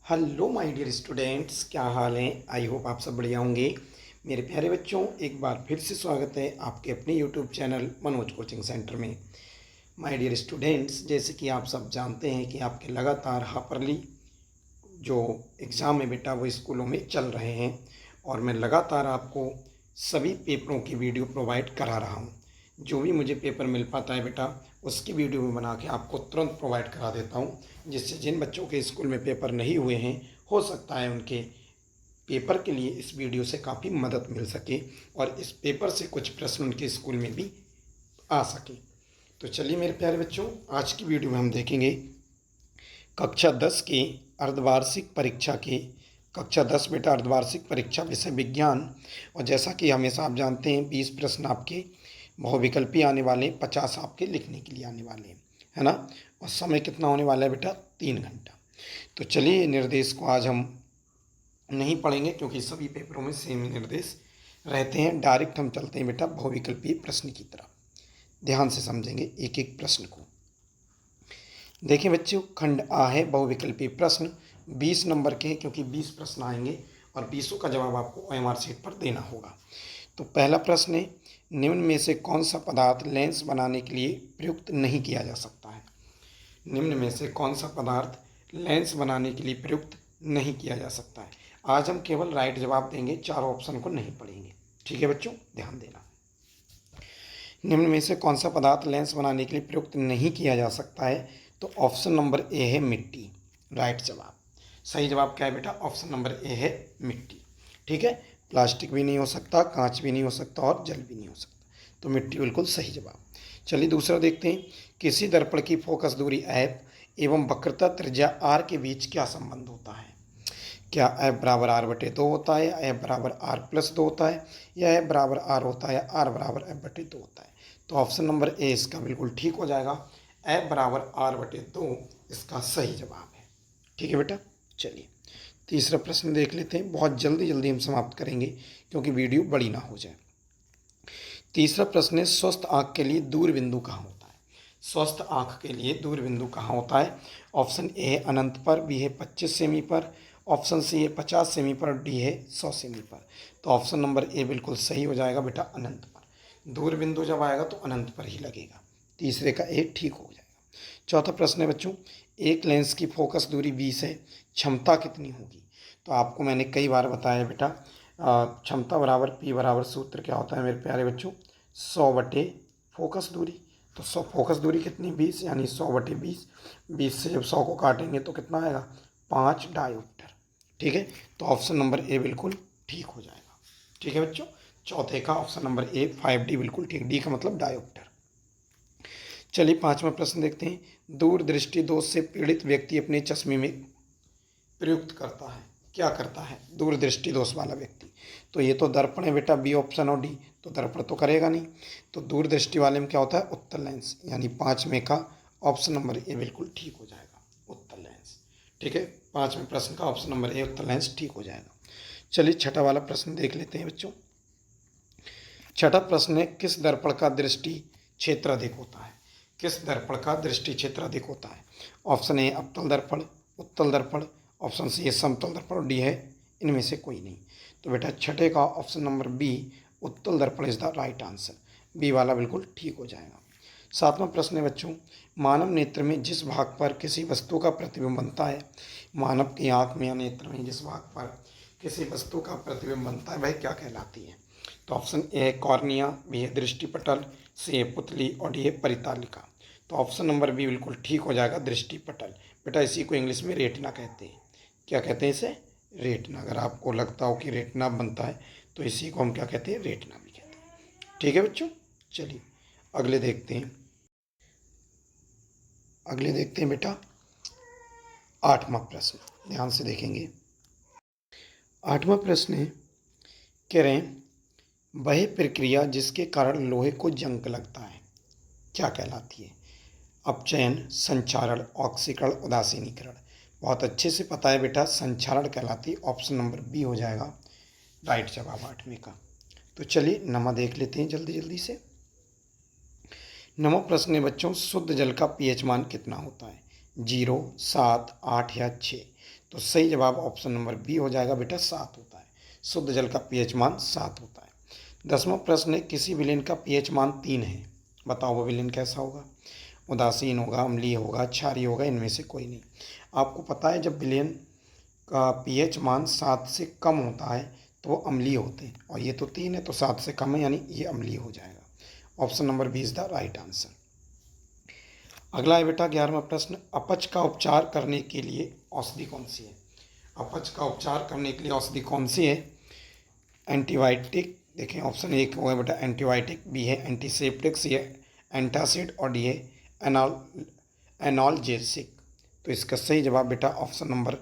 Hello my dear students, क्या हाल है। I hope आप सब बढ़िया होंगे। मेरे प्यारे बच्चों, एक बार फिर से स्वागत है आपके अपने YouTube channel Manoj coaching centre में। माय डियर स्टूडेंट्स, जैसे कि आप सब जानते हैं कि आपके लगातार हाफरली जो एग्ज़ाम है बेटा वो स्कूलों में चल रहे हैं और मैं लगातार आपको सभी पेपरों की वीडियो प्रोवाइड करा रहा हूँ। जो भी मुझे पेपर मिल पाता है बेटा उसकी वीडियो में बना के आपको तुरंत प्रोवाइड करा देता हूँ, जिससे जिन बच्चों के स्कूल में पेपर नहीं हुए हैं हो सकता है उनके पेपर के लिए इस वीडियो से काफ़ी मदद मिल सके और इस पेपर से कुछ प्रश्न उनके स्कूल में भी आ सके। तो चलिए मेरे प्यारे बच्चों, आज की वीडियो में हम देखेंगे कक्षा 10 के अर्धवार्षिक परीक्षा के कक्षा 10 बेटा अर्धवार्षिक परीक्षा विषय विज्ञान। और जैसा कि हमेशा आप जानते हैं 20 प्रश्न आपके बहुविकल्पी आने वाले, 50 आपके लिखने के लिए आने वाले हैं, है ना। और समय कितना होने वाला है बेटा? 3 घंटा। तो चलिए निर्देश को आज हम नहीं पढ़ेंगे क्योंकि सभी पेपरों में सेम ही निर्देश रहते हैं। डायरेक्ट हम चलते हैं बेटा बहुविकल्पीय प्रश्न की तरफ। ध्यान से समझेंगे एक एक प्रश्न को। देखिए बच्चों, खंड आ है बहुविकल्पीय प्रश्न 20 नंबर के हैं क्योंकि 20 प्रश्न आएंगे और 20 का जवाब आपको OMR शीट पर देना होगा। तो पहला प्रश्न है, निम्न में से कौन सा पदार्थ लेंस बनाने के लिए प्रयुक्त नहीं किया जा सकता है? निम्न में से कौन सा पदार्थ लेंस बनाने के लिए प्रयुक्त नहीं किया जा सकता है? आज हम केवल राइट जवाब देंगे, चारों ऑप्शन को नहीं पढ़ेंगे। ठीक है बच्चों, ध्यान देना। निम्न में से कौन सा पदार्थ लेंस बनाने के लिए प्रयुक्त नहीं किया जा सकता है? तो ऑप्शन नंबर ए है मिट्टी, राइट जवाब। सही जवाब क्या है बेटा? ऑप्शन नंबर ए है मिट्टी। ठीक है, प्लास्टिक भी नहीं हो सकता, कांच भी नहीं हो सकता और जल भी नहीं हो सकता, तो मिट्टी बिल्कुल सही जवाब। चलिए दूसरा देखते हैं, किसी दर्पण की फोकस दूरी एफ एवं वक्रता त्रिज्या आर के बीच क्या संबंध होता है? क्या एफ बराबर आर बटे 2 होता है, या एफ बराबर आर प्लस 2 होता है, या एफ बराबर आर होता है, या आर बराबर एफ बटे 2 होता है? तो ऑप्शन नंबर ए इसका बिल्कुल ठीक हो जाएगा। एफ बराबर आर बटे 2 इसका सही जवाब है। ठीक है बेटा, चलिए तीसरा प्रश्न देख लेते हैं। बहुत जल्दी जल्दी हम समाप्त करेंगे क्योंकि वीडियो बड़ी ना हो जाए। तीसरा प्रश्न है, स्वस्थ आँख के लिए दूर बिंदु कहाँ होता है? स्वस्थ आँख के लिए दूर बिंदु कहाँ होता है? ऑप्शन ए है अनंत पर, बी है 25 सेमी पर, ऑप्शन सी है 50 सेमी पर, डी है 100 सेमी पर। तो ऑप्शन नंबर ए बिल्कुल सही हो जाएगा बेटा, अनंत पर। दूर बिंदु जब आएगा तो अनंत पर ही लगेगा। तीसरे का ए ठीक हो जाएगा। चौथा प्रश्न है बच्चों, एक लेंस की फोकस दूरी 20 है, क्षमता कितनी होगी? तो आपको मैंने कई बार बताया बेटा, क्षमता बराबर पी बराबर सूत्र क्या होता है मेरे प्यारे बच्चों? 100 बटे फोकस दूरी। तो 100 फोकस दूरी कितनी? 20, यानी 100 बटे 20। 20 से जब 100 को काटेंगे तो कितना आएगा? 5 डायोप्टर। ठीक है, तो ऑप्शन नंबर ए बिल्कुल ठीक हो जाएगा। ठीक है बच्चों, चौथे का ऑप्शन नंबर ए 5D बिल्कुल ठीक, डी का मतलब डायोप्टर। चलिए पांचवा प्रश्न देखते हैं, दूरदृष्टि दोष से पीड़ित व्यक्ति अपने चश्मे में प्रयुक्त करता है, क्या करता है दूरदृष्टि दोष वाला व्यक्ति? तो ये तो दर्पण है बेटा, बी ऑप्शन और डी, तो दर्पण तो करेगा नहीं। तो दूरदृष्टि वाले में क्या होता है? उत्तल लेंस, यानी 5वें का ऑप्शन नंबर ए बिल्कुल ठीक हो जाएगा, उत्तल लेंस। ठीक है, 5वें प्रश्न का ऑप्शन नंबर ए उत्तल लेंस ठीक हो जाएगा। चलिए छठा वाला प्रश्न देख लेते हैं बच्चों। छठा प्रश्न है, किस दर्पण का दृष्टि क्षेत्र अधिक होता है? किस दर्पण का दृष्टि क्षेत्र अधिक होता है? ऑप्शन ए अवतल दर्पण, उत्तल दर्पण, ऑप्शन सी है समतल दर्पण और डी है इनमें से कोई नहीं। तो बेटा छठे का ऑप्शन नंबर बी उत्तल दर्पण is the right answer, B वाला बिल्कुल ठीक हो जाएगा। सातवां प्रश्न है बच्चों, मानव नेत्र में जिस भाग पर किसी वस्तु का प्रतिबिंब बनता है, मानव की आंख में या नेत्र में जिस भाग पर किसी वस्तु का प्रतिबिंब बनता है वह क्या कहलाती है? तो ऑप्शन ए है कॉर्निया, बी है दृष्टिपटल, सी है पुतली और डी है परितालिका। तो ऑप्शन नंबर बी बिल्कुल ठीक हो जाएगा, दृष्टिपटल। बेटा इसी को इंग्लिश में रेटिना कहते हैं। क्या कहते हैं इसे? रेटिना। अगर आपको लगता हो कि रेटिना बनता है तो इसी को हम क्या कहते हैं? रेटिना भी कहते हैं। ठीक है बच्चों, चलिए अगले देखते हैं। अगले देखते हैं बेटा 8वां प्रश्न, ध्यान से देखेंगे। 8वां प्रश्न है, कह रहे हैं वह प्रक्रिया जिसके कारण लोहे को जंग लगता है क्या कहलाती है? अपचयन, संक्षारण, ऑक्सीकरण, उदासीनीकरण। बहुत अच्छे से पता है बेटा, संक्षारण कहलाती है। ऑप्शन नंबर बी हो जाएगा राइट जवाब 8वें का। तो चलिए नमा देख लेते हैं जल्दी जल्दी से। नवा प्रश्न है बच्चों, शुद्ध जल का पीएच मान कितना होता है? 0, 7, 8 या 6? तो सही जवाब ऑप्शन नंबर बी हो जाएगा बेटा, 7 होता है। शुद्ध जल का पीएच मान 7 होता है। 10वां प्रश्न है, किसी विलेन का पीएच मान 3 है, बताओ वो विलेन कैसा होगा? उदासीन होगा, अम्लीय होगा, क्षारीय होगा, इनमें से कोई नहीं। आपको पता है जब विलेन का पीएच मान 7 से कम होता है तो वो अम्लीय होते हैं, और ये तो 3 है तो 7 से कम है, यानी ये अम्लीय हो जाएगा। Option number B is the right answer. अगला है बेटा 11वां प्रश्न, अपच का उपचार करने के लिए औषधि कौन सी है? अपच का उपचार करने के लिए औषधि कौन सी है? एंटीबायोटिक, देखें ऑप्शन एक होगा बेटा एंटीबायोटिक, बी है एंटीसेप्टिक, सी है एंटासिड, और डी है एनाल्जेसिक। तो इसका सही जवाब बेटा ऑप्शन नंबर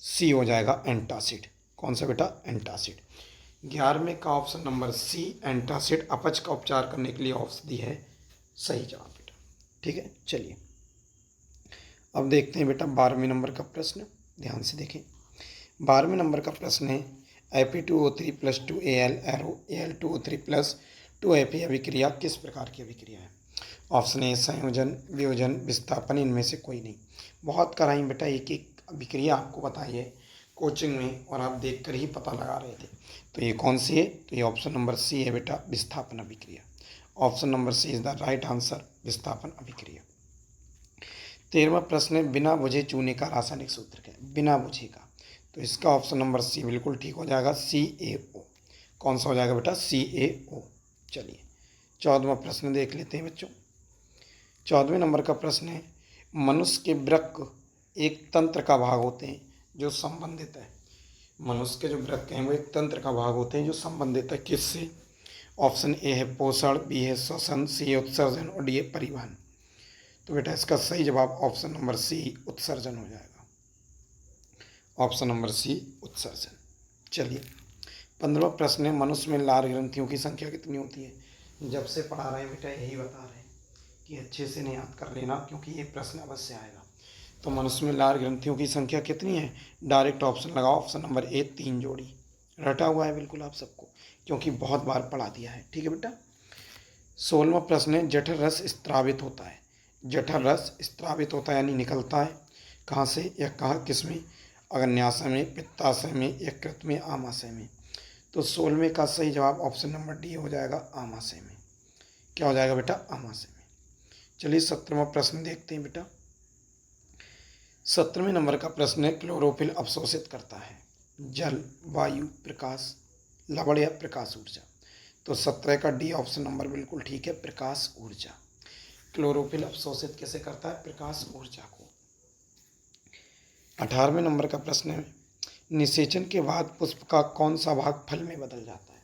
सी हो जाएगा, एंटासिड। कौन सा बेटा? एंटासिड। 11वें का ऑप्शन नंबर सी, एंटासिड अपच का उपचार करने के लिए औषधि है, सही जवाब बेटा। ठीक है, चलिए अब देखते हैं बेटा 12वें नंबर का प्रश्न, ध्यान से देखें। 12वें नंबर का प्रश्न है, Fe2O3 plus 2Al arrow Al2O3 plus 2Fe अभिक्रिया किस प्रकार की अभिक्रिया है? ऑप्शन ए संयोजन, वियोजन, विस्थापन, इनमें से कोई नहीं। बहुत कराई बेटा, एक एक अभिक्रिया आपको बताइए कोचिंग में और आप देख कर ही पता लगा रहे थे। तो ये कौन सी है? तो ये ऑप्शन नंबर सी है बेटा, विस्थापन अभिक्रिया। Option number C is the right answer, विस्थापन अभिक्रिया। 13वां प्रश्न है, बिना बुझे चूने का रासायनिक सूत्र क्या है? बिना बुझे का, तो इसका ऑप्शन नंबर सी बिल्कुल ठीक हो जाएगा, CaO। कौन सा हो जाएगा बेटा? CaO। चलिए 14वां प्रश्न देख लेते हैं बच्चों। 14वें नंबर का प्रश्न है, मनुष्य के वृक्क एक तंत्र का भाग होते हैं जो संबंधित है। मनुष्य के जो वृक्क हैं वो एक तंत्र का भाग होते हैं जो संबंधित है किससे? ऑप्शन ए है पोषण, बी है श्वसन, सी है उत्सर्जन, और डी है परिवहन। तो बेटा इसका सही जवाब ऑप्शन नंबर सी, उत्सर्जन हो जाएगा। ऑप्शन नंबर सी, उत्सर्जन। चलिए 15वां प्रश्न है, मनुष्य में लार ग्रंथियों की संख्या कितनी होती है? जब से पढ़ा रहे हैं बेटा यही बता रहे हैं कि अच्छे से नहीं याद कर लेना, क्योंकि ये प्रश्न अवश्य आएगा। तो मनुष्य में लार ग्रंथियों की संख्या कितनी है? डायरेक्ट ऑप्शन लगाओ, ऑप्शन नंबर ए 3 जोड़ी। रटा हुआ है बिल्कुल आप सबको, क्योंकि बहुत बार पढ़ा दिया है। ठीक है बेटा। 16वां प्रश्न है, जठर रस स्त्रावित होता है। जठर रस स्त्रावित होता है यानी निकलता है, कहाँ से या कहाँ किसमें? अग्न्याशय में, पित्ताशय में, यकृत में, आमाशय में। तो 16वें का सही जवाब ऑप्शन नंबर डी हो जाएगा, आमाशय में। क्या हो जाएगा बेटा? आमाशय में। चलिए 17वां प्रश्न देखते हैं बेटा। 17वें नंबर का प्रश्न है, क्लोरोफिल अवशोषित करता है जल, वायु, प्रकाश, लवण या प्रकाश ऊर्जा। तो 17 का डी ऑप्शन नंबर बिल्कुल ठीक है, प्रकाश ऊर्जा। क्लोरोफिल अवशोषित कैसे करता है? प्रकाश ऊर्जा को। 18वें नंबर का प्रश्न है, निषेचन के बाद पुष्प का कौन सा भाग फल में बदल जाता है?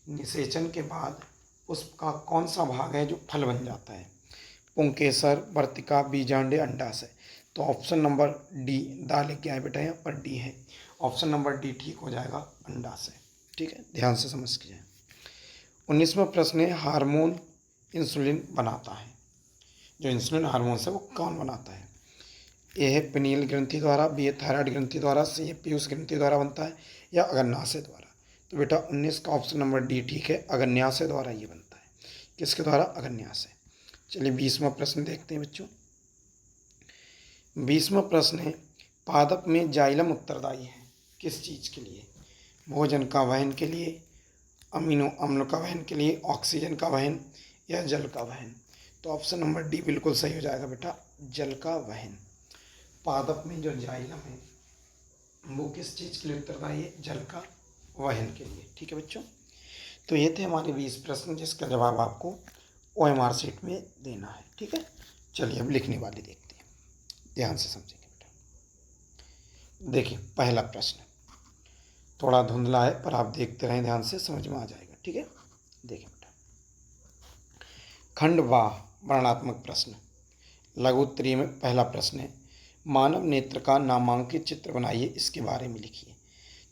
निषेचन के बाद पुष्प का कौन सा भाग है जो फल बन जाता है? पुंकेसर, वर्तिका, बीजांडे, अंडाशय। तो ऑप्शन नंबर डी, दा लिख गया है बेटा यहाँ पर, डी है। ऑप्शन नंबर डी ठीक हो जाएगा, अंडाशय। ठीक है, ध्यान से समझ के जाए। 19वां प्रश्न है, हार्मोन इंसुलिन बनाता है। जो इंसुलिन हार्मोन है वो कौन बनाता है? ए है पिनील ग्रंथि द्वारा, बी है थायराइड ग्रंथि द्वारा, सी है पीयूष ग्रंथि द्वारा बनता है, या अग्न्याशय द्वारा। तो बेटा 19 का ऑप्शन नंबर डी ठीक है, अग्न्याशय द्वारा ये बनता है। किसके द्वारा? अग्न्याशय। चलिए 20वां प्रश्न देखते हैं बच्चों। 20वां प्रश्न है, पादप में जाइलम उत्तरदायी है किस चीज़ के लिए? भोजन का वहन के लिए, अमीनो अम्ल का वहन के लिए, ऑक्सीजन का वहन, या जल का वहन। तो ऑप्शन नंबर डी बिल्कुल सही हो जाएगा बेटा, जल का वहन। पादप में जो जाइलम है वो किस चीज़ के लिए उत्तरदायी है? जल का वहन के लिए। ठीक है बच्चों, तो ये थे हमारे 20 प्रश्न जिसका जवाब आपको OMR शीट में देना है। ठीक है, चलिए अब लिखने वाले देखते हैं, ध्यान से समझेंगे बेटा। देखिए पहला प्रश्न थोड़ा धुंधला है, पर आप देखते रहें ध्यान से, समझ में आ जाएगा। ठीक है, देखिए बेटा, खंड वाह वर्णात्मक प्रश्न, लघु उत्तरीय में पहला प्रश्न है, मानव नेत्र का नामांकित चित्र बनाइए, इसके बारे में लिखिए।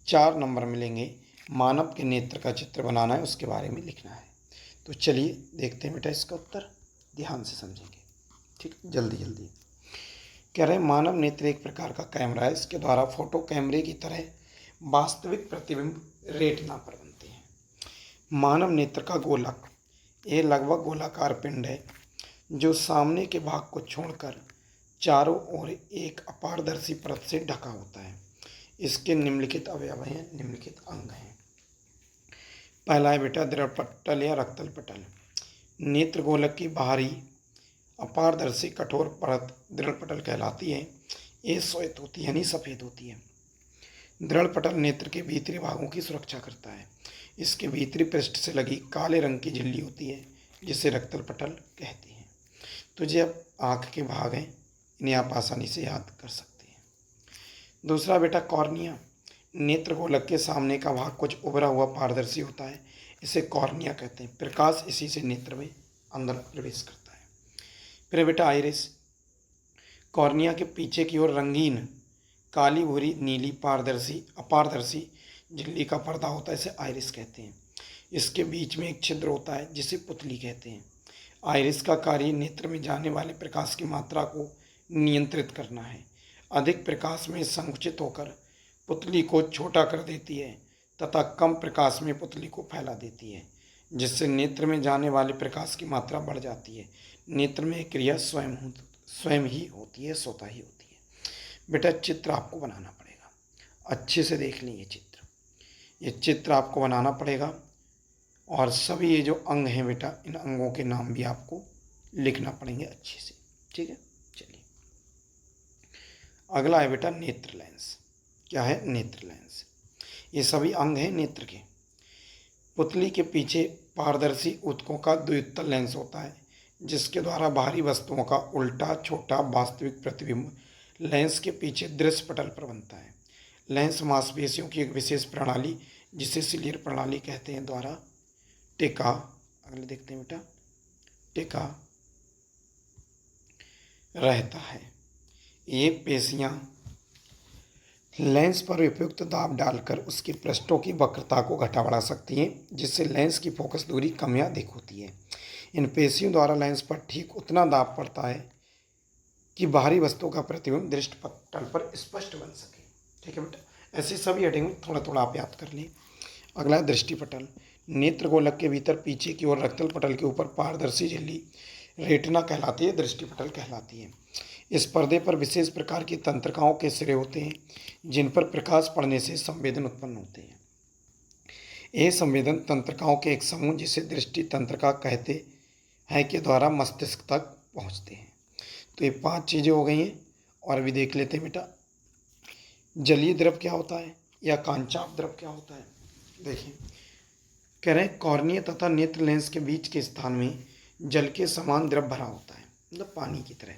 4 नंबर मिलेंगे, मानव के नेत्र का चित्र बनाना है, उसके बारे में लिखना है। तो चलिए देखते हैं बेटा इसका उत्तर, ध्यान से समझेंगे। ठीक, जल्दी जल्दी। कह रहे हैं मानव नेत्र एक प्रकार का कैमरा है, इसके द्वारा फोटो कैमरे की तरह वास्तविक प्रतिबिंब रेटिना पर बनते हैं। मानव नेत्र का गोलक, ये लगभग गोलाकार पिंड है जो सामने के भाग को छोड़कर चारों ओर एक अपारदर्शी परत से ढका होता है। इसके निम्नलिखित अवयव हैं, निम्नलिखित अंग हैं। पहला है बेटा दृढ़ पटल या रक्तल पटल। नेत्र गोलक की बाहरी अपारदर्शी कठोर परत दृढ़ पटल कहलाती है। ये श्वेत होती है यानी सफ़ेद होती है। दृढ़ पटल नेत्र के भीतरी भागों की सुरक्षा करता है। इसके भीतरी पृष्ठ से लगी काले रंग की झिल्ली होती है जिसे रक्तल पटल कहते हैं। तो ये अब आँख के भाग हैं, इन्हें आप आसानी से याद कर सकते हैं। दूसरा बेटा कॉर्निया। नेत्र गोलक के सामने का भाग कुछ उभरा हुआ पारदर्शी होता है, इसे कॉर्निया कहते हैं। प्रकाश इसी से नेत्र में अंदर प्रवेश करता है। फिर बेटा आइरिस। कॉर्निया के पीछे की ओर रंगीन काली भूरी नीली पारदर्शी अपारदर्शी झिल्ली का पर्दा होता है, इसे आइरिस कहते हैं। इसके बीच में एक छिद्र होता है जिसे पुतली कहते हैं। आइरिस का कार्य नेत्र में जाने वाले प्रकाश की मात्रा को नियंत्रित करना है। अधिक प्रकाश में संकुचित होकर पुतली को छोटा कर देती है तथा कम प्रकाश में पुतली को फैला देती है, जिससे नेत्र में जाने वाले प्रकाश की मात्रा बढ़ जाती है। नेत्र में क्रिया स्वयं ही होती है, स्वतः ही होती है। बेटा चित्र आपको बनाना पड़ेगा, अच्छे से देख लें ये चित्र आपको बनाना पड़ेगा। और सभी ये जो अंग हैं बेटा, इन अंगों के नाम भी आपको लिखना पड़ेंगे अच्छे से, ठीक है। चलिए अगला है बेटा नेत्र लेंस। क्या है? नेत्र लेंस। ये सभी अंग हैं नेत्र के। पुतली के पीछे पारदर्शी ऊतकों का द्वितल लेंस होता है जिसके द्वारा बाहरी वस्तुओं का उल्टा छोटा वास्तविक प्रतिबिंब लेंस के पीछे दृश्य पटल पर बनता है। लेंस मांसपेशियों की एक विशेष प्रणाली जिसे सिलियर प्रणाली कहते हैं द्वारा टिका, अगले देखते हैं बेटा, टिका रहता है। ये पेशियां लेंस पर उपयुक्त दाब डालकर उसके पृष्ठों की वक्रता को घटा बढ़ा सकती हैं, जिससे लेंस की फोकस दूरी कम या अधिक होती है। इन पेशियों द्वारा लेंस पर ठीक उतना दाब पड़ता है कि बाहरी वस्तुओं का प्रतिबिंब दृष्टि पटल पर स्पष्ट बन सके। ठीक है बेटा, ऐसे सभी हेडिंग में थोड़ा थोड़ा आप याद कर लें। अगला है दृष्टि पटल। नेत्र गोलक के भीतर पीछे की ओर रक्तल पटल के ऊपर पारदर्शी झिल्ली रेटिना कहलाती है, दृष्टि पटल कहलाती है। इस पर्दे पर विशेष प्रकार की तंत्रिकाओं के सिरे होते हैं जिन पर प्रकाश पड़ने से संवेदन उत्पन्न होते हैं। ये संवेदन तंत्रिकाओं के एक समूह जिसे दृष्टि तंत्रिका कहते हैं के द्वारा मस्तिष्क तक पहुंचते हैं। तो ये 5 चीज़ें हो गई हैं। और अभी देख लेते हैं बेटा जलीय द्रव क्या होता है या कांचाप द्रव क्या होता है। देखिए कह रहे हैं कॉर्निया तथा नेत्र लेंस के बीच के स्थान में जल के समान द्रव भरा होता है, मतलब पानी की तरह,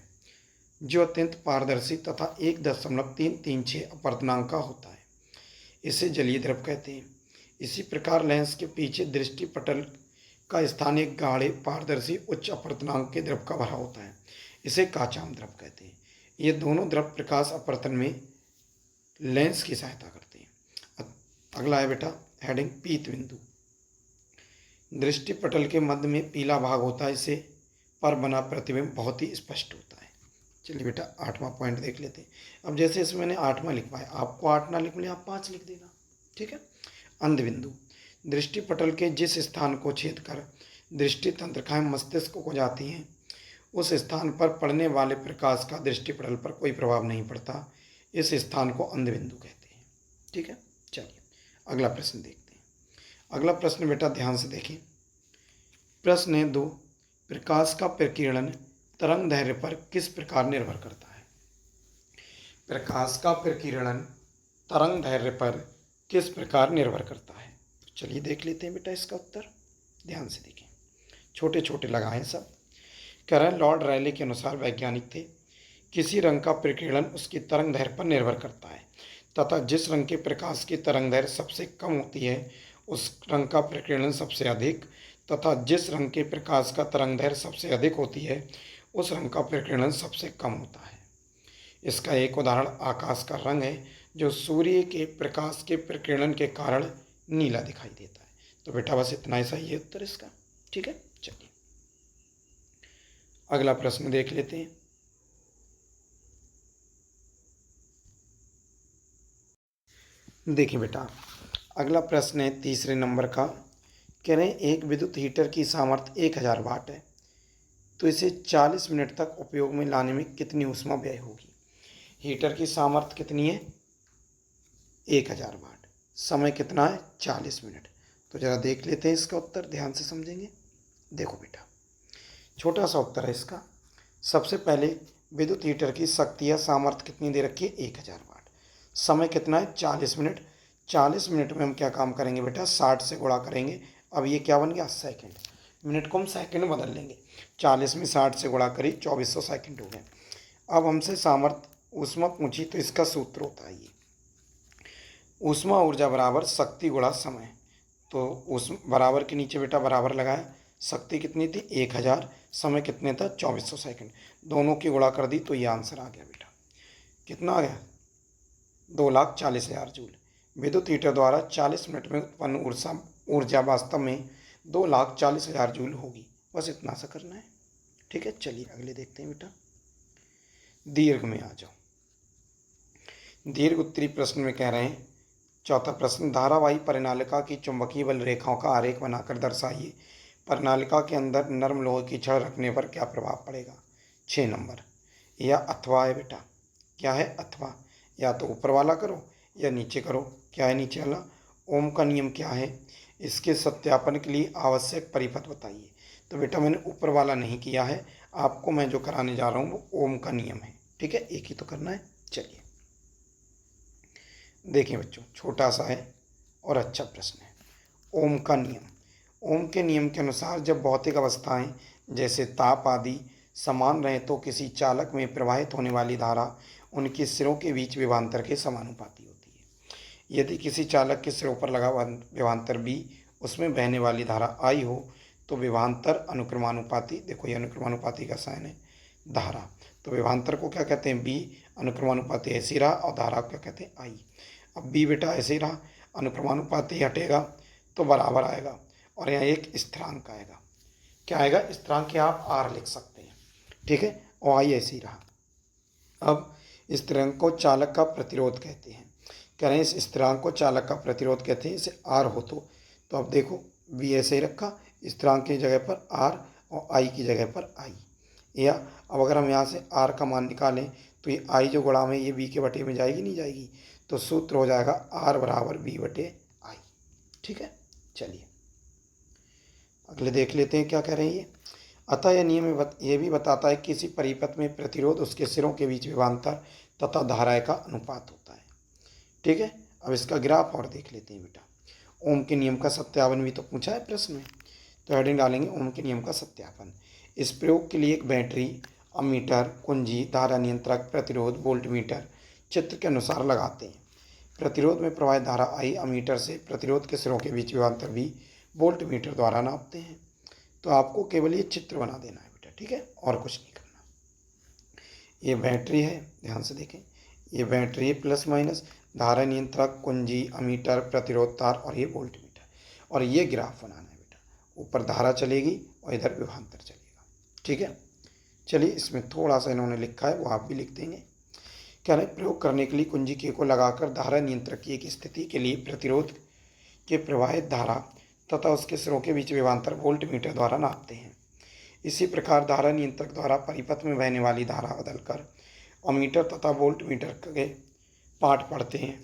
जो अत्यंत पारदर्शी तथा 1.336 अपवर्तनांक का होता है। इसे जलीय द्रव कहते हैं। इसी प्रकार लेंस के पीछे दृष्टि पटल का स्थान एक गाढ़े पारदर्शी उच्च अपवर्तनांक के द्रव का भरा होता है। इसे काचाम द्रव कहते हैं। ये दोनों द्रव प्रकाश अपवर्तन में लेंस की सहायता करते हैं। अगला है बेटा हेडिंग पीत बिंदु। दृष्टि पटल के मध्य में पीला भाग होता है, इसे पर बना प्रतिबिंब बहुत ही स्पष्ट होता है। चलिए बेटा 8वां पॉइंट देख लेते हैं। अब जैसे इसमें मैंने 8वां लिखवाया, आपको 8 ना लिख मिले आप 5 लिख देना, ठीक है। अंध बिंदु। दृष्टि पटल के जिस स्थान को छेद कर दृष्टि तंत्रिकाएं मस्तिष्क को जाती हैं उस स्थान पर पड़ने वाले प्रकाश का दृष्टि पटल पर कोई प्रभाव नहीं पड़ता। इस स्थान को अंध बिंदु कहते हैं, ठीक है। चलिए अगला प्रश्न देखते हैं। अगला प्रश्न बेटा ध्यान से देखें। प्रश्न है 2, प्रकाश का प्रकीर्णन तरंग दैर्ध्य पर किस प्रकार निर्भर करता है। प्रकाश का प्रकीर्णन तरंग दैर्ध्य पर किस प्रकार निर्भर करता है। चलिए देख लेते हैं बेटा इसका उत्तर, ध्यान से देखें, छोटे छोटे लगाएं सब। कह रहे हैं लॉर्ड रायले के अनुसार वैज्ञानिक थे, किसी रंग का प्रकीर्णन उसकी तरंग दैर्ध्य पर निर्भर करता है तथा जिस रंग के प्रकाश की तरंग दैर्ध्य सबसे कम होती है उस रंग का प्रकीर्णन सबसे अधिक तथा जिस रंग के प्रकाश का तरंग दैर्ध्य सबसे अधिक होती है उस रंग का प्रकीर्णन सबसे कम होता है। इसका एक उदाहरण आकाश का रंग है जो सूर्य के प्रकाश के प्रकीर्णन के कारण नीला दिखाई देता है। तो बेटा बस इतना ही सही है उत्तर इसका, ठीक है। चलिए अगला प्रश्न देख लेते हैं। देखिए बेटा अगला प्रश्न है 3 नंबर का। कह रहे हैं एक विद्युत हीटर की सामर्थ्य 1000 वाट है तो इसे 40 मिनट तक उपयोग में लाने में कितनी ऊष्मा व्यय होगी। हीटर की सामर्थ्य कितनी है 1000 वाट, समय कितना है 40 मिनट। तो ज़रा देख लेते हैं इसका उत्तर, ध्यान से समझेंगे। देखो बेटा, छोटा सा उत्तर है इसका। सबसे पहले विद्युत हीटर की शक्ति या सामर्थ्य कितनी दे रखी है 1000 वाट, समय कितना है 40 मिनट। 40 मिनट में हम क्या काम करेंगे बेटा, 60 से गुणा करेंगे। अब ये क्या बन गया सेकंड, मिनट को हम सेकंड में बदल लेंगे। 40 में 60 से गुणा करी 2400 सेकंड हो गए। अब हमसे सामर्थ्य ऊष्मा पूछी तो इसका सूत्र होता है ये, ऊष्मा ऊर्जा बराबर शक्ति गुणा समय। तो उस बराबर के नीचे बेटा बराबर लगाया, शक्ति कितनी थी 1000, समय कितने था 2400 सेकंड, दोनों की गुणा कर दी तो ये आंसर आ गया बेटा। कितना आ गया 2,40,000 जूल। विद्युत हीटर द्वारा 40 मिनट में उत्पन्न ऊर्जा वास्तव में 2,40,000 जूल होगी। बस इतना सा करना है, ठीक है। चलिए अगले देखते हैं बेटा, दीर्घ में आ जाओ। दीर्घ उत्तरी प्रश्न में कह रहे हैं, चौथा प्रश्न, धारावाही परिनालिका की चुंबकीय बल रेखाओं का आरेख बनाकर दर्शाइए। परिनालिका के अंदर नरम लोहे की छड़ रखने पर क्या प्रभाव पड़ेगा। 6 नंबर। या अथवा है बेटा, क्या है अथवा, या तो ऊपर वाला करो या नीचे करो। क्या है नीचे वाला, ओम का नियम क्या है, इसके सत्यापन के लिए आवश्यक परिपथ बताइए। तो बेटा मैंने ऊपर वाला नहीं किया है, आपको मैं जो कराने जा रहा हूँ वो ओम का नियम है, ठीक है, एक ही तो करना है। चलिए देखिए बच्चों, छोटा सा है और अच्छा प्रश्न है। ओम का नियम, ओम के नियम के अनुसार जब भौतिक अवस्थाएं जैसे ताप आदि समान रहें तो किसी चालक में प्रवाहित होने वाली धारा उनके सिरों के बीच विभवांतर के समानुपाती होती है। यदि किसी चालक के सिरों पर लगा विभवांतर बी, उसमें बहने वाली धारा आई हो तो विभवांतर अनुक्रमानुपाती, देखो ये अनुक्रमानुपाती का साइन है, धारा। तो विभवांतर को क्या कहते हैं बी, अनुक्रमानुपाती ऐसे रहा और धारा को क्या कहते हैं आई। अब बी बेटा ऐसे ही रहा, अनुक्रमानुपाती हटेगा तो बराबर आएगा और यहाँ एक स्थिरांक आएगा। क्या आएगा, स्थिरांक आप आर लिख सकते हैं, ठीक है, और आई ऐसे ही रहा। अब स्थिरांक को चालक का प्रतिरोध कहते हैं। कह रहे हैं इस स्थिरांक को चालक का प्रतिरोध कहते हैं, इसे आर हो तो अब देखो बी ऐसे ही रखा, स्थिरांक की जगह पर आर और आई की जगह पर आई। या अब अगर हम यहाँ से आर का मान निकालें तो ये आई जो गुणा में ये बी के बटे में जाएगी नहीं जाएगी, तो सूत्र हो जाएगा आर बराबर बी बटे आई, ठीक है। चलिए अगले देख लेते हैं क्या कह रहे हैं ये। अतः यह नियम ये भी बताता है कि किसी परिपथ में प्रतिरोध उसके सिरों के बीच विभवांतर तथा धाराएं का अनुपात होता है, ठीक है। अब इसका ग्राफ और देख लेते हैं बेटा। ओम के नियम का सत्यापन भी तो पूछा है प्रश्न में, तो हेडिंग डालेंगे ओम के नियम का सत्यापन। इस प्रयोग के लिए एक बैटरी, अमीटर, कुंजी, धारा नियंत्रक, प्रतिरोध, वोल्ट मीटर चित्र के अनुसार लगाते हैं। प्रतिरोध में प्रवाहित धारा आई अमीटर से प्रतिरोध के सिरों के बीच विभवांतर भी वोल्ट मीटर द्वारा नापते हैं। तो आपको केवल ये चित्र बना देना है बेटा, ठीक है, और कुछ नहीं करना। ये बैटरी है, ध्यान से देखें, ये बैटरी है प्लस माइनस, धारा नियंत्रक, कुंजी, अमीटर, प्रतिरोध तार और ये वोल्ट मीटर, और ये ग्राफ बनाना है बेटा। ऊपर धारा चलेगी और इधर विभवांतर चलेगा, ठीक है। चलिए इसमें थोड़ा सा इन्होंने लिखा है वो आप भी लिख देंगे। कह रहे प्रयोग करने के लिए कुंजी के को लगाकर धारा नियंत्रक की एक स्थिति के लिए प्रतिरोध के प्रवाहित धारा तथा उसके सिरों के बीच विभवांतर वोल्ट मीटर द्वारा नापते हैं। इसी प्रकार धारा नियंत्रक द्वारा परिपथ में बहने वाली धारा बदलकर अमीटर तथा वोल्ट मीटर के पाठ पढ़ते हैं।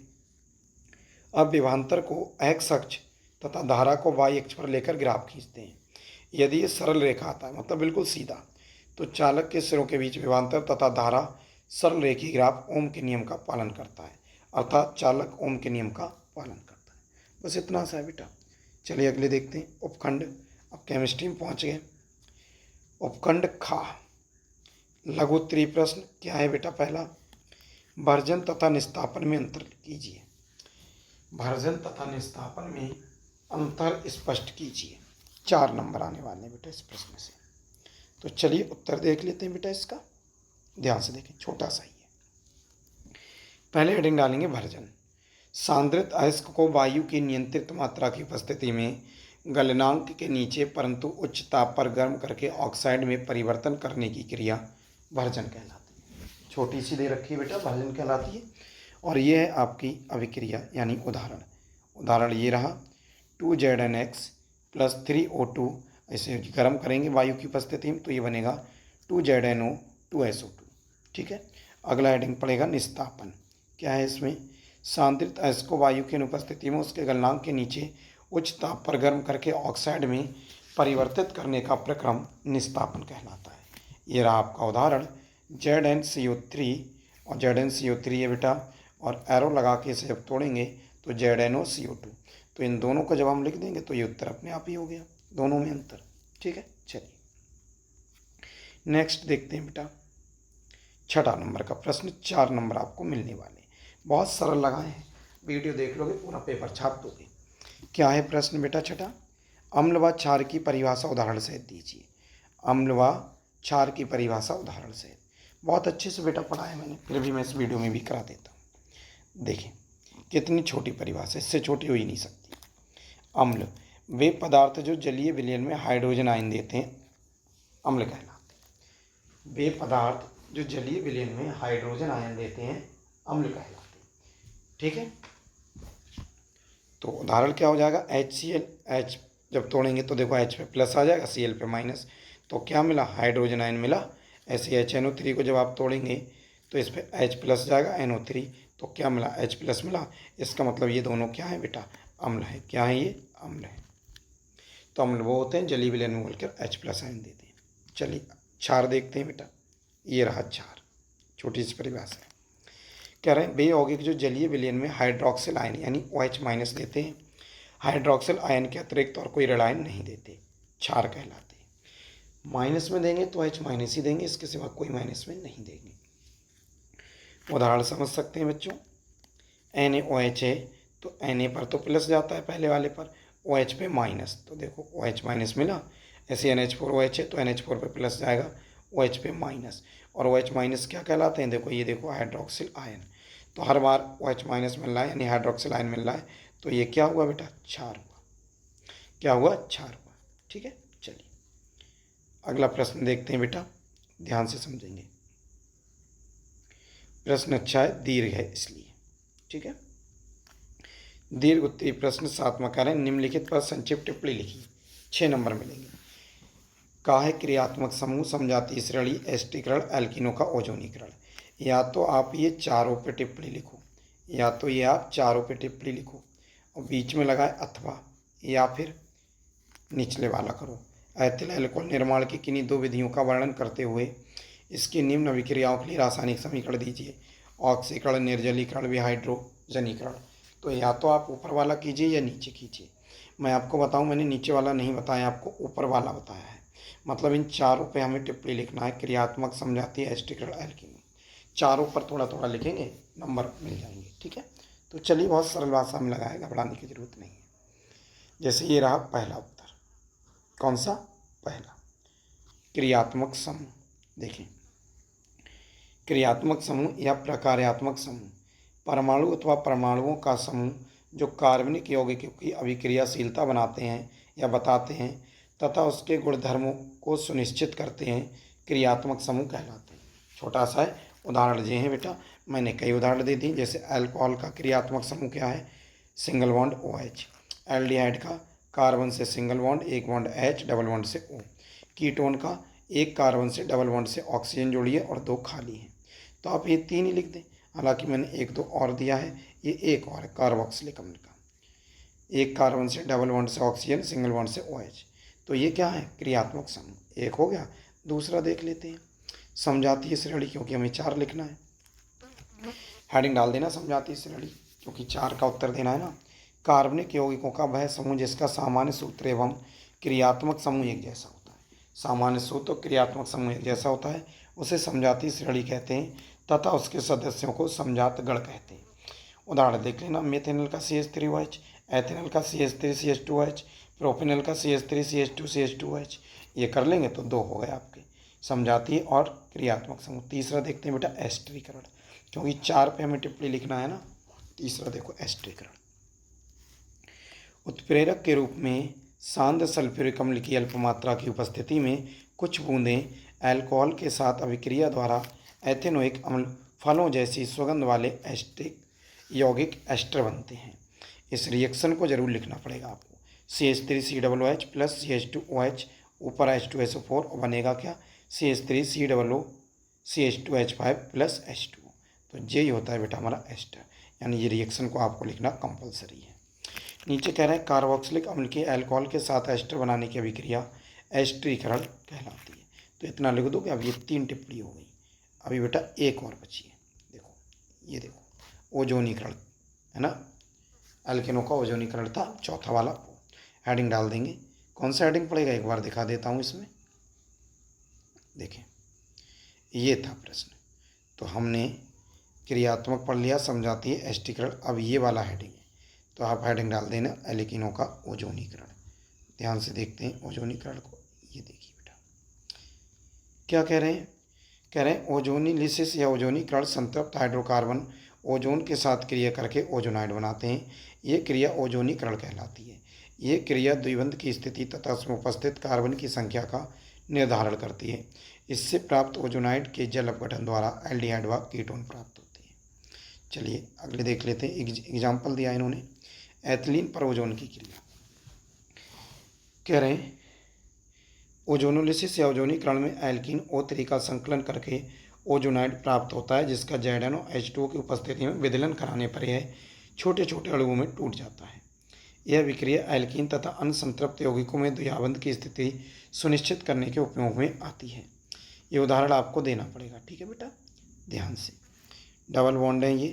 अब विभवांतर को एक्स अक्ष तथा धारा को वाई अक्ष पर लेकर ग्राफ खींचते हैं। यदि ये सरल रेखा आता है, मतलब बिल्कुल सीधा, तो चालक के सिरों के बीच विभवांतर तथा धारा सरल रेखी ग्राफ ओम के नियम का पालन करता है, अर्थात चालक ओम के नियम का पालन करता है। बस इतना सा है बेटा। चलिए अगले देखते हैं उपखंड। अब केमिस्ट्री में पहुंच गए। उपखंड खा, लघु उत्तरीय प्रश्न क्या है बेटा, पहला भर्जन तथा निस्तापन में अंतर कीजिए। भर्जन तथा निस्तापन में अंतर स्पष्ट कीजिए। 4 नंबर आने वाले हैं बेटा इस प्रश्न से। तो चलिए उत्तर देख लेते हैं बेटा इसका, ध्यान से देखें, छोटा सा ही है। पहले हेडिंग डालेंगे भर्जन। सांद्रित अयस्क को वायु की नियंत्रित मात्रा की उपस्थिति में गलनांक के नीचे परंतु उच्च ताप पर गर्म करके ऑक्साइड में परिवर्तन करने की क्रिया भर्जन कहलाती है। छोटी सी दे रखी है बेटा, भर्जन कहलाती है। और ये है आपकी अभिक्रिया यानी उदाहरण। उदाहरण ये रहा 2ZnX + 3O2 ऐसे गर्म करेंगे वायु की उपस्थिति में तो ये बनेगा 2ZNO2SO2। ठीक है। अगला हेडिंग पड़ेगा निस्तापन। क्या है इसमें? सांद्रित अयस्क को वायु की अनुपस्थिति में उसके गलनांक के नीचे उच्च ताप पर गर्म करके ऑक्साइड में परिवर्तित करने का प्रक्रम निस्तापन कहलाता है। ये रहा आपका उदाहरण ZnCO3 और ZnCO3 है बेटा, और एरो लगा के इसे जब तोड़ेंगे तो ZnOCO2। तो इन दोनों को जब हम लिख देंगे तो ये उत्तर अपने आप ही हो गया, दोनों में अंतर। ठीक है, चलिए नेक्स्ट देखते हैं बेटा। 6 नंबर का प्रश्न, 4 नंबर आपको मिलने वाले। बहुत सरल लगाए हैं, वीडियो देख लोगे पूरा पेपर छाप दोगे। क्या है प्रश्न बेटा 6? अम्ल व क्षार की परिभाषा उदाहरण सहित दीजिए। अम्ल व क्षार की परिभाषा उदाहरण सहित। बहुत अच्छे से बेटा पढ़ा है मैंने, फिर भी मैं इस वीडियो में भी करा देता हूँ। देखें कितनी छोटी परिभाषा, इससे छोटी हो ही नहीं सकती। अम्ल वे पदार्थ जो जलीय विलयन में हाइड्रोजन आयन देते हैं, अम्ल कहलाते हैं। वे पदार्थ जो जलीय विलयन में हाइड्रोजन आयन देते हैं, अम्ल कहलाते हैं। ठीक है, तो उदाहरण क्या हो जाएगा? HCl, H जब तोड़ेंगे तो देखो H पे प्लस आ जाएगा, Cl पे माइनस, तो क्या मिला? हाइड्रोजन आयन मिला। ऐसे HNO3 को जब आप तोड़ेंगे तो इस पर H प्लस जाएगा, NO3, तो क्या मिला? H प्लस मिला। इसका मतलब ये दोनों क्या है बेटा? अम्ल है। क्या है ये? अम्ल है। तो अम्ल वो होते हैं जलीय विलयन में घुलकर H प्लस आयन देते हैं। चलिए क्षार देखते हैं बेटा। ये रहा क्षार, छोटी सी परिभाषा है। कह रहे हैं वे यौगिक जो जलीय विलयन में हाइड्रोक्सिल आयन यानी OH माइनस देते हैं, हाइड्रोक्सिल आयन के अतिरिक्त और कोई ऋण आयन नहीं देते, क्षार कहलाते हैं। माइनस में देंगे तो H माइनस ही देंगे, इसके सिवा कोई माइनस में नहीं देंगे। उदाहरण समझ सकते हैं बच्चों। NaOH है तो Na पर तो प्लस जाता है पहले वाले पर, OH पे माइनस, तो देखो OH माइनस मिला। ऐसे NH4OH है तो NH4 पे प्लस जाएगा, OH पे माइनस, और OH माइनस क्या कहलाते हैं? देखो ये देखो हाइड्रोक्सिल आयन। तो हर बार OH माइनस मिल रहा है यानी हाइड्रोक्सिल आयन मिल रहा है, तो ये क्या हुआ बेटा? क्षार हुआ। क्या हुआ? क्षार हुआ। ठीक है, चलिए अगला प्रश्न देखते हैं बेटा, ध्यान से समझेंगे। प्रश्न अच्छा है, दीर्घ है इसलिए। ठीक है, दीर्घ उत्तरीय प्रश्न 7वां कह रहे हैं निम्नलिखित पर संक्षिप्त टिप्पणी लिखी। 6 नंबर मिलेंगे। का है क्रियात्मक समूह समजातीय श्रेणी एस्टीकरण एल्किनों का ओजोनीकरण। या तो आप ये चारों पे टिप्पणी लिखो, या तो ये आप चारों पे टिप्पणी लिखो और बीच में लगाए अथवा, या फिर निचले वाला करो। एथिल अल्कोहल निर्माण की किन्हीं 2 विधियों का वर्णन करते हुए इसकी निम्न अभिक्रियाओं के लिए रासायनिक समीकरण दीजिए। ऑक्सीकरण, निर्जलीकरण, विहाइड्रोजनीकरण। तो या तो आप ऊपर वाला कीजिए या नीचे कीजिए। मैं आपको बताऊं, मैंने नीचे वाला नहीं बताया, आपको ऊपर वाला बताया है। मतलब इन चारों पे हमें टिप्पणी लिखना है, क्रियात्मक समजातीय एस्टीकरण एल्कीन। चारों पर थोड़ा थोड़ा लिखेंगे, नंबर मिल जाएंगे। ठीक है, तो चलिए बहुत सरल भाषा में लगाए, घबराने की जरूरत नहीं है। जैसे ये रहा पहला उत्तर। कौन सा? पहला, क्रियात्मक समूह। देखें, क्रियात्मक समूह या प्रकार्यात्मक समूह परमाणु अथवा परमाणुओं का समूह जो कार्बनिक यौगिकों की अभिक्रियाशीलता बनाते हैं या बताते हैं तथा उसके गुणधर्मों को सुनिश्चित करते हैं, क्रियात्मक समूह कहलाते हैं। छोटा सा है, उदाहरण दिए हैं बेटा, मैंने कई उदाहरण दे दी। जैसे अल्कोहल का क्रियात्मक समूह क्या है? Single bond OH। एल्डिहाइड का कार्बन से सिंगल बॉन्ड, एक बॉन्ड H, डबल बॉन्ड से O। कीटोन का एक कार्बन से डबल बॉन्ड से ऑक्सीजन जुड़ी है और 2 खाली हैं। तो आप ये 3 ही लिख दें, हालांकि मैंने 1-2 और दिया है। ये एक और है कार्बोक्सिलिक अम्ल का, एक कार्बन से डबल बॉन्ड से ऑक्सीजन, सिंगल बॉन्ड से OH। तो ये क्या है? क्रियात्मक समूह। एक हो गया। दूसरा देख लेते हैं, समजातीय श्रेणी, क्योंकि हमें 4 लिखना है। हेडिंग डाल देना समजातीय श्रेणी, क्योंकि 4 का उत्तर देना है ना। कार्बनिक यौगिकों का वह समूह जिसका सामान्य सूत्र एवं क्रियात्मक समूह एक जैसा होता है। सामान्य सूत्र और क्रियात्मक समूह एक जैसा होता है, उसे समजातीय श्रेणी कहते हैं तथा उसके सदस्यों को समजात गण कहते हैं। उदाहरण देख लेना, मेथेनॉल का CH3OH, एथेनॉल का CH3CH2OH, प्रोपेनॉल का CH3CH2CH2OH। ये कर लेंगे तो 2 हो गए आपके समजातीय और क्रियात्मक समूह। तीसरा देखते हैं बेटा एस्टरीकरण, क्योंकि 4 पे हमें टिप्पणी लिखना है ना। तीसरा देखो एस्टरीकरण। उत्प्रेरक के रूप में सांद्र सल्फ्यूरिक अम्ल की अल्प मात्रा की उपस्थिति में कुछ बूंदें अल्कोहल के साथ अभिक्रिया द्वारा एथेनोइक अम्ल फलों जैसी सुगंध वाले एस्टिक यौगिक एस्टर बनते हैं। इस रिएक्शन को जरूर लिखना पड़ेगा आपको। CH3COOH प्लस CH2OH ऊपर H2SO4 और बनेगा क्या, CH3COO CH2H5 प्लस H2। तो ये होता है बेटा हमारा एस्टर, यानी ये रिएक्शन को आपको लिखना कंपलसरी है। नीचे कह रहे हैं कार्बोक्सिलिक अम्ल के अल्कोहल के साथ एस्टर बनाने की अभिक्रिया एस्टरीकरण कहलाती है। तो इतना लिख दो कि अब ये 3 टिप्पणी हो गई। अभी बेटा एक और बची है, देखो ये देखो ओजोनीकरण है ना, एल्केनों का ओजोनीकरण था चौथा वाला। हेडिंग डाल देंगे, कौन सा हेडिंग पड़ेगा एक बार दिखा देता हूँ इसमें। देखें ये था प्रश्न, तो हमने क्रियात्मक पढ़ लिया, समझाती है एस्टीकरण। अब ये वाला हेडिंग है, तो आप हेडिंग डाल देना एल्केनों का ओजोनीकरण। ध्यान से देखते हैं ओजोनीकरण को, ये देखिए बेटा क्या कह रहे हैं। कह रहे हैं ओजोनिलिसिस या ओजोनीकरण संतृप्त हाइड्रोकार्बन ओजोन के साथ क्रिया करके ओजोनाइड बनाते हैं। ये क्रिया ओजोनीकरण कहलाती है। ये क्रिया द्विबंध की स्थिति तथा उसमें उपस्थित कार्बन की संख्या का निर्धारण करती है। इससे प्राप्त ओजोनाइड के जल अपघटन द्वारा एल्डिहाइड व कीटोन प्राप्त होते हैं। चलिए अगले देख लेते हैं। एग्जाम्पल दिया इन्होंने, एथिलीन पर ओजोन की क्रिया। कह रहे हैं ओजोनोलिसिस या ओजोनीकरण में एल्कीन O3 का संकलन करके ओजोनाइड प्राप्त होता है, जिसका ZnOH2 की उपस्थिति में विदलन कराने पर यह छोटे छोटे अणुओं में टूट जाता है। यह विक्रिया एल्कीन तथा अन्य संतृप्त यौगिकों में द्विआबंध की स्थिति सुनिश्चित करने के उपयोग में आती है। ये उदाहरण आपको देना पड़ेगा, ठीक है बेटा, ध्यान से। डबल बॉन्ड है ये,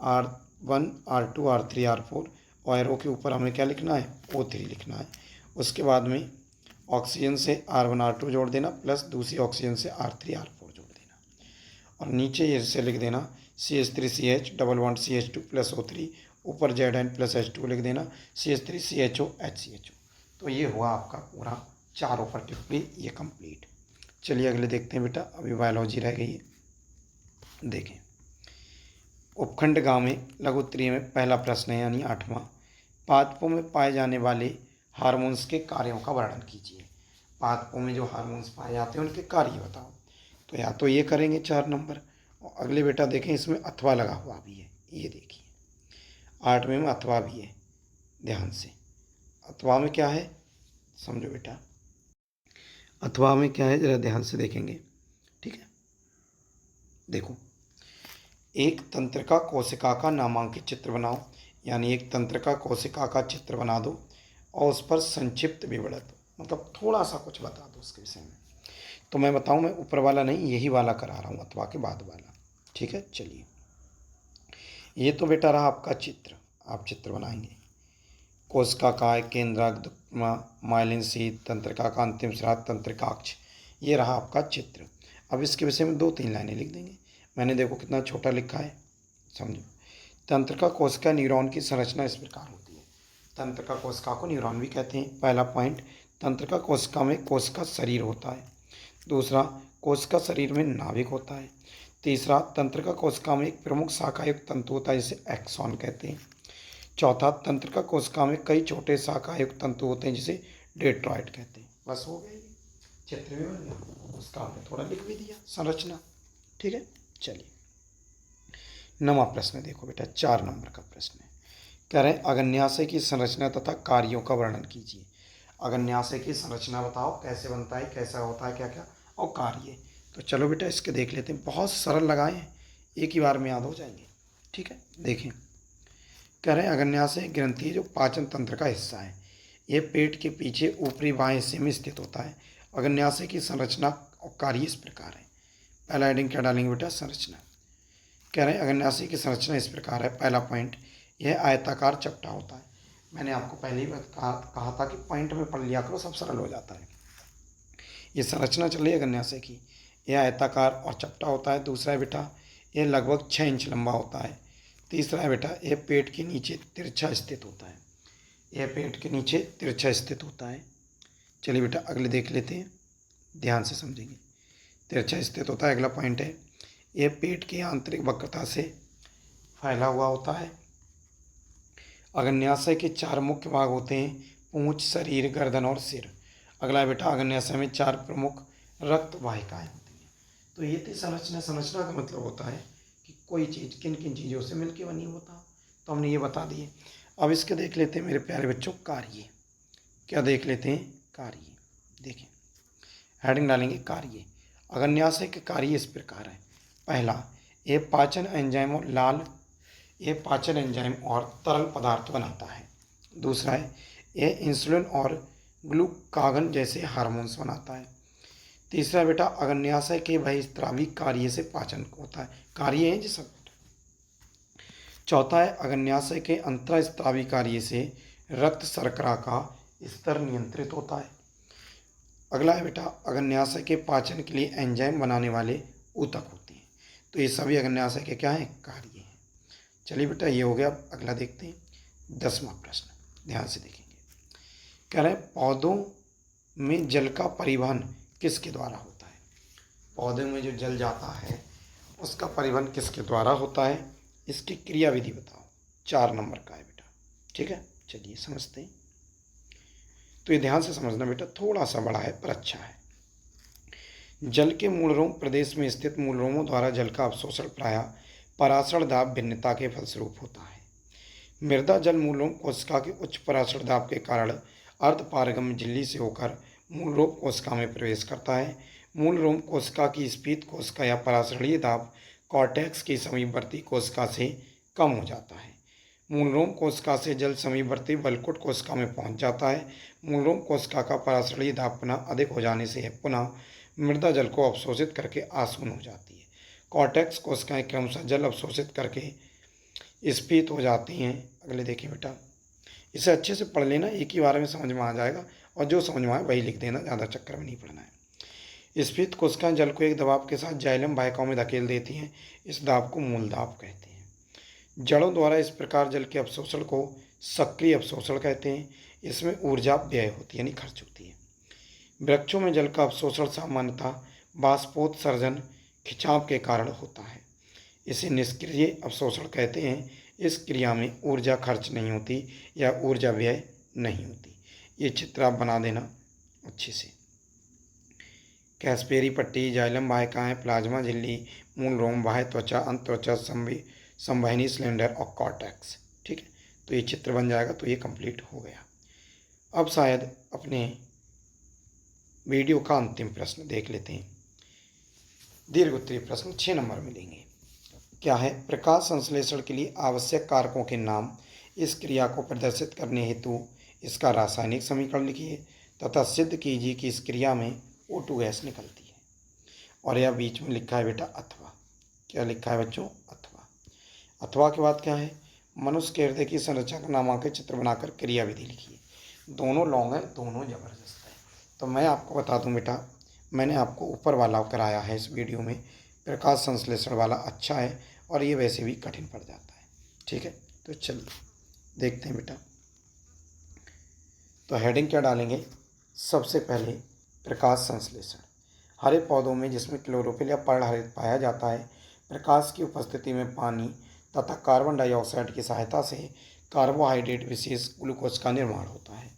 R1 R2 R3 R4 और एरो के ऊपर हमें क्या लिखना है, O3 लिखना है। उसके बाद में ऑक्सीजन से R1 R2 जोड़ देना प्लस दूसरी ऑक्सीजन से R3 R4 जोड़ देना, और नीचे ये से लिख देना CH3CH double bond CH2 plus O3, ऊपर Zn प्लस H2 लिख देना CH3CHO HCHO। तो ये हुआ आपका पूरा चारों पर टिप्पणी, ये कंप्लीट। चलिए अगले देखते हैं बेटा, अभी बायोलॉजी रह गई है। देखें उपखंड गाँव में लघुत्तरीय में पहला प्रश्न है, यानी 8वां। पादपों में पाए जाने वाले हार्मोन्स के कार्यों का वर्णन कीजिए। पादपों में जो हार्मोन्स पाए जाते हैं उनके कार्य बताओ। तो या तो ये करेंगे 4 नंबर, और अगले बेटा देखें इसमें अथवा लगा हुआ भी है, ये देखिए 8वें में अथवा भी है। ध्यान से, अथवा में क्या है समझो बेटा, अथवा में क्या है जरा ध्यान से देखेंगे, ठीक है। देखो, एक तंत्रिका कोशिका का नामांकित चित्र बनाओ, यानी एक तंत्रिका कोशिका का चित्र बना दो और उस पर संक्षिप्त विवरण दो, मतलब थोड़ा सा कुछ बता दो उसके विषय में। तो मैं बताऊं, मैं ऊपर वाला नहीं यही वाला करा रहा हूँ, अथवा के बाद वाला, ठीक है। चलिए ये तो बेटा रहा आपका चित्र, आप चित्र बनाएंगे। कोशिका का केंद्रक, माइलिन शीथ, तंत्रिका का अंतिम स्राव, तंत्रिकाक्ष, ये रहा आपका चित्र। अब इसके विषय में 2-3 लाइनें लिख देंगे। मैंने देखो कितना छोटा लिखा है, समझो। तंत्रिका कोशिका न्यूरॉन की संरचना इस प्रकार होती है। तंत्रिका कोशिका को न्यूरॉन भी कहते हैं। पहला पॉइंट, तंत्रिका कोशिका में कोशिका शरीर होता है। दूसरा, कोशिका शरीर में नाभिक होता है। तीसरा, तंत्रिका कोशिका में एक प्रमुख शाखायुक्त तंतु होता है जिसे एक्सॉन कहते हैं। चौथा, तंत्रिका कोशिका में कई छोटे शाखायुक्त तंतु होते हैं जिसे डेट्रॉइड कहते हैं। बस हो गया, चित्र भी बन गया, उसका हमने थोड़ा लिख भी दिया संरचना, ठीक है। चलिए 9वां प्रश्न देखो बेटा, 4 नंबर का प्रश्न है। कह रहे हैं अग्न्याशय की संरचना तथा कार्यों का वर्णन कीजिए। अग्न्याशय की संरचना बताओ, कैसे बनता है, कैसा होता है, क्या क्या, और कार्य। तो चलो बेटा इसके देख लेते हैं, बहुत सरल लगाए हैं, एक ही बार में याद हो जाएंगे, ठीक है। देखें, कह रहे हैं अग्न्याशय ग्रंथि जो पाचन तंत्र का हिस्सा है, ये पेट के पीछे ऊपरी बाएं हिस्से में स्थित होता है। अग्न्याशय की संरचना और कार्य इस प्रकार है। पहला हेडिंग क्या डालेंगे बेटा, संरचना। कह रहे हैं अग्न्याशय की संरचना इस प्रकार है। पहला पॉइंट, यह आयताकार चपटा होता है। मैंने आपको पहले ही कहा था कि पॉइंट में पढ़ लिया करो, सब सरल हो जाता है। ये संरचना चल रही है अग्न्याशय की, यह आयताकार और चपटा होता है। दूसरा है बेटा, यह लगभग 6 इंच लंबा होता है। तीसरा है बेटा, यह पेट के नीचे तिरछा स्थित होता है। यह पेट के नीचे तिरछा स्थित होता है। चलिए बेटा अगले देख लेते हैं, ध्यान से समझेंगे। तिरछा स्थित होता है, अगला पॉइंट है, यह पेट की आंतरिक वक्रता से फैला हुआ होता है। अग्न्याशय के 4 मुख्य भाग होते हैं, पूंछ, शरीर, गर्दन और सिर। अगला बेटा, अग्न्याशय में 4 प्रमुख रक्त वाहिकाएं होती हैं। तो ये थी संरचना। संरचना का मतलब होता है कि कोई चीज़ किन किन चीज़ों से मिलकर बनी होता, तो हमने ये बता दिए। अब इसके देख लेते हैं मेरे प्यारे बच्चों कार्य। क्या देख लेते हैं, कार्य। देखें हेडिंग डालेंगे कार्य। अग्न्याशय के कार्य इस प्रकार हैं। पहला, ये पाचन एंजाइम और तरल पदार्थ बनाता है। दूसरा है, यह इंसुलिन और ग्लूकागन जैसे हार्मोन्स बनाता है। तीसरा बेटा, अग्न्याशय के बहिस्रावी कार्य से पाचन होता है, कार्य है जी सब। चौथा है, अग्न्याशय के अंतःस्रावी कार्य से रक्त शर्करा का स्तर नियंत्रित होता है। अगला है बेटा, अग्न्याशय के पाचन के लिए एंजाइम बनाने वाले ऊतक होते हैं। तो ये सभी अग्न्याशय के क्या हैं, कार्य हैं। चलिए बेटा, ये हो गया। अगला देखते हैं 10वां प्रश्न, ध्यान से देखेंगे। कह रहे हैं, पौधों में जल का परिवहन किसके द्वारा होता है। पौधे में जो जल जाता है उसका परिवहन किसके द्वारा होता है, इसकी क्रियाविधि बताओ। 4 नंबर का है बेटा, ठीक है। चलिए समझते हैं। तो ये ध्यान से समझना बेटा, थोड़ा सा बड़ा है पर अच्छा है। जल के मूलरोम प्रदेश में स्थित मूलरोमों द्वारा जल का अवशोषण प्रायः पराशर दाब भिन्नता के फलस्वरूप होता है। मृदा जल मूलरोम कोशिका के उच्च पराशर दाब के कारण अर्धपारगम्य झिल्ली से होकर मूलरोम कोशिका में प्रवेश करता है। मूलरोम कोशिका की स्फीत कोशिका या पराशरणीय दाब कॉर्टेक्स की समीपवर्ती कोशिका से कम हो जाता है। मूलरोम कोशिका से जल समीपवर्ती बलकुट कोशिका में पहुंच जाता है। मूलरोम कोशिका का पराशरणीय दाब पुनः अधिक हो जाने से पुनः मृदा जल को अवशोषित करके आसवन हो जाती है। कॉर्टेक्स कोशिकाएं क्रमशः जल अवशोषित करके स्फीत हो जाती हैं। अगले देखिए बेटा, इसे अच्छे से पढ़ लेना, एक ही बार में समझ में आ जाएगा, और जो समझ में आए वही लिख देना, ज़्यादा चक्कर में नहीं पड़ना है। स्फीत कोशिकाएं जल को एक दबाव के साथ जाइलम वाहिकाओं में धकेल देती हैं। इस दाब को मूल दाब कहते हैं। जड़ों द्वारा इस प्रकार जल के अवशोषण को सक्रिय अवशोषण कहते हैं। इसमें ऊर्जा व्यय होती है, यानी खर्च होती है। वृक्षों में जल का अवशोषण सामान्यतः बाष्पोत्सर्जन खिंचाव के कारण होता है। इसे निष्क्रिय अवशोषण कहते हैं। इस क्रिया में ऊर्जा खर्च नहीं होती या ऊर्जा व्यय नहीं होती। ये चित्र आप बना देना अच्छे से। कैस्पेरी पट्टी, जाइलम वाहिकाएं, प्लाज्मा झिल्ली, मूलरोम, बाह्य त्वचा, अंतत्वचा, संवहनी सिलेंडर और कॉर्टेक्स, ठीक है। तो ये चित्र बन जाएगा। तो ये कंप्लीट हो गया। अब शायद अपने वीडियो का अंतिम प्रश्न देख लेते हैं। दीर्घ उत्तरीय प्रश्न 6 नंबर मिलेंगे। क्या है, प्रकाश संश्लेषण के लिए आवश्यक कारकों के नाम। इस क्रिया को प्रदर्शित करने हेतु इसका रासायनिक समीकरण लिखिए तथा सिद्ध कीजिए कि इस क्रिया में O2 गैस निकलती है। और यह बीच में लिखा है बेटा अथवा। क्या लिखा है बच्चों, अथवा। अथवा के बाद क्या है, मनुष्य के हृदय की संरचना का नामांकित चित्र बनाकर क्रियाविधि लिखिए। दोनों लॉन्ग है, दोनों जबरदस्त है। तो मैं आपको बता दूं बेटा, मैंने आपको ऊपर वाला कराया है इस वीडियो में। प्रकाश संश्लेषण वाला अच्छा है और ये वैसे भी कठिन पड़ जाता है, ठीक है। तो चलिए देखते हैं बेटा। तो हेडिंग क्या डालेंगे, सबसे पहले प्रकाश संश्लेषण। हरे पौधों में जिसमें क्लोरोफिल या पर्णहरित पाया जाता है, प्रकाश की उपस्थिति में पानी तथा कार्बन डाइऑक्साइड की सहायता से कार्बोहाइड्रेट विशेष ग्लूकोज का निर्माण होता है।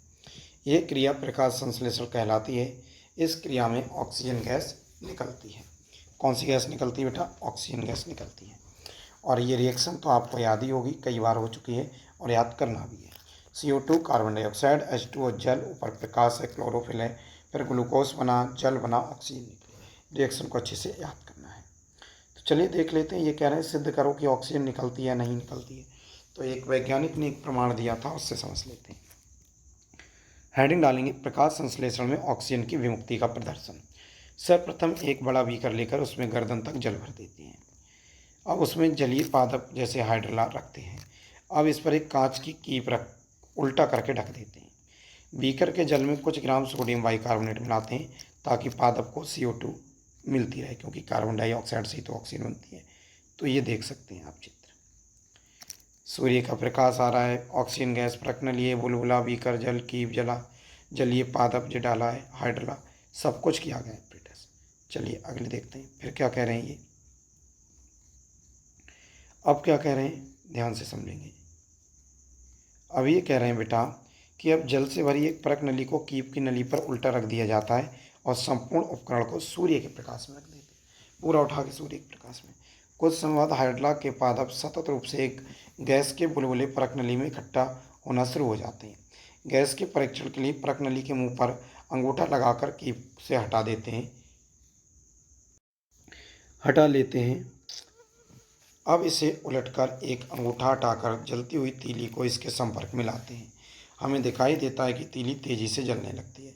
यह क्रिया प्रकाश संश्लेषण कहलाती है। इस क्रिया में ऑक्सीजन गैस निकलती है। कौन सी गैस निकलती है बेटा, ऑक्सीजन गैस निकलती है। और ये रिएक्शन तो आपको याद ही होगी, कई बार हो चुकी है और याद करना भी है। CO2 कार्बन डाइऑक्साइड, H2O जल, ऊपर प्रकाश है, क्लोरोफिल है, फिर ग्लूकोज बना, जल बना, ऑक्सीजन निकली। रिएक्शन को अच्छे से याद करना है। तो चलिए देख लेते हैं। ये कह रहे हैं सिद्ध करो कि ऑक्सीजन निकलती है या नहीं निकलती है। तो एक वैज्ञानिक ने एक प्रमाण दिया था, उससे समझ लेते हैं। हेडिंग डालेंगे, प्रकाश संश्लेषण में ऑक्सीजन की विमुक्ति का प्रदर्शन। सर्वप्रथम एक बड़ा बीकर लेकर उसमें गर्दन तक जल भर देते हैं। अब उसमें जलीय पादप जैसे हाइड्रोला रखते हैं। अब इस पर एक कांच की कीप रख उल्टा करके ढक देते हैं। बीकर के जल में कुछ ग्राम सोडियम बाइकार्बोनेट मिलाते हैं ताकि पादप को CO2 मिलती रहे, क्योंकि कार्बन डाइऑक्साइड से ही तो ऑक्सीजन बनती है। तो ये देख सकते हैं आप चित्र। सूर्य का प्रकाश आ रहा है, ऑक्सीजन गैस प्रकनली है, बुलबुला, बीकर, जल, कीप जला, जलीय पादप जो डाला है, हाइड्रोला, सब कुछ किया गया है बेटा। चलिए अगले देखते हैं फिर क्या कह रहे हैं ये। अब क्या कह रहे हैं, ध्यान से समझेंगे। अब ये कह रहे हैं बेटा कि अब जल से भरी एक परख नली को कीप की नली पर उल्टा रख दिया जाता है और संपूर्ण उपकरण को सूर्य के प्रकाश में रख देते हैं, पूरा उठा के सूर्य के प्रकाश में। कुछ समय बाद हाइड्रोला के पादप सतत रूप से एक गैस के बुलबुले परख नली में इकट्ठा होना शुरू हो जाते हैं। गैस के परीक्षण के लिए परख नली के मुंह पर अंगूठा लगाकर कीप से हटा लेते हैं। अब इसे उलटकर एक अंगूठा हटाकर जलती हुई तीली को इसके संपर्क में लाते हैं। हमें दिखाई देता है कि तीली तेजी से जलने लगती है।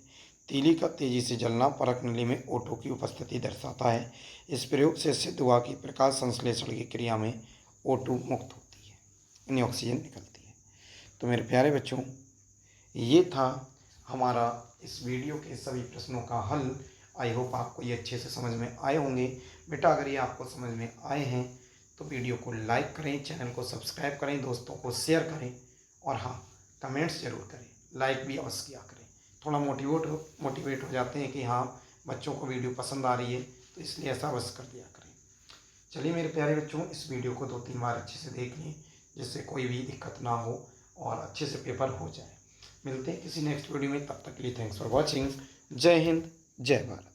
तीली का तेजी से जलना परख नली में O2 की उपस्थिति दर्शाता है। इस प्रयोग से सिद्ध हुआ कि प्रकाश संश्लेषण की क्रिया में O2 मुक्त होती है, यानी ऑक्सीजन निकलती है। तो मेरे प्यारे बच्चों, ये था हमारा इस वीडियो के सभी प्रश्नों का हल। आई होप आपको ये अच्छे से समझ में आए होंगे। बेटा अगर ये आपको समझ में आए हैं तो वीडियो को लाइक करें, चैनल को सब्सक्राइब करें, दोस्तों को शेयर करें और हाँ, कमेंट्स जरूर करें, लाइक भी अवश्य किया करें। थोड़ा मोटिवेट हो जाते हैं कि हाँ, बच्चों को वीडियो पसंद आ रही है, तो इसलिए ऐसा अवश्य कर दिया करें। चलिए मेरे प्यारे बच्चों, इस वीडियो को 2-3 बार अच्छे से देख लें, जिससे कोई भी दिक्कत ना हो और अच्छे से पेपर हो जाए। मिलते हैं किसी नेक्स्ट वीडियो में, तब तक के लिए थैंक्स फॉर वॉचिंग। जय हिंद, जय भारत।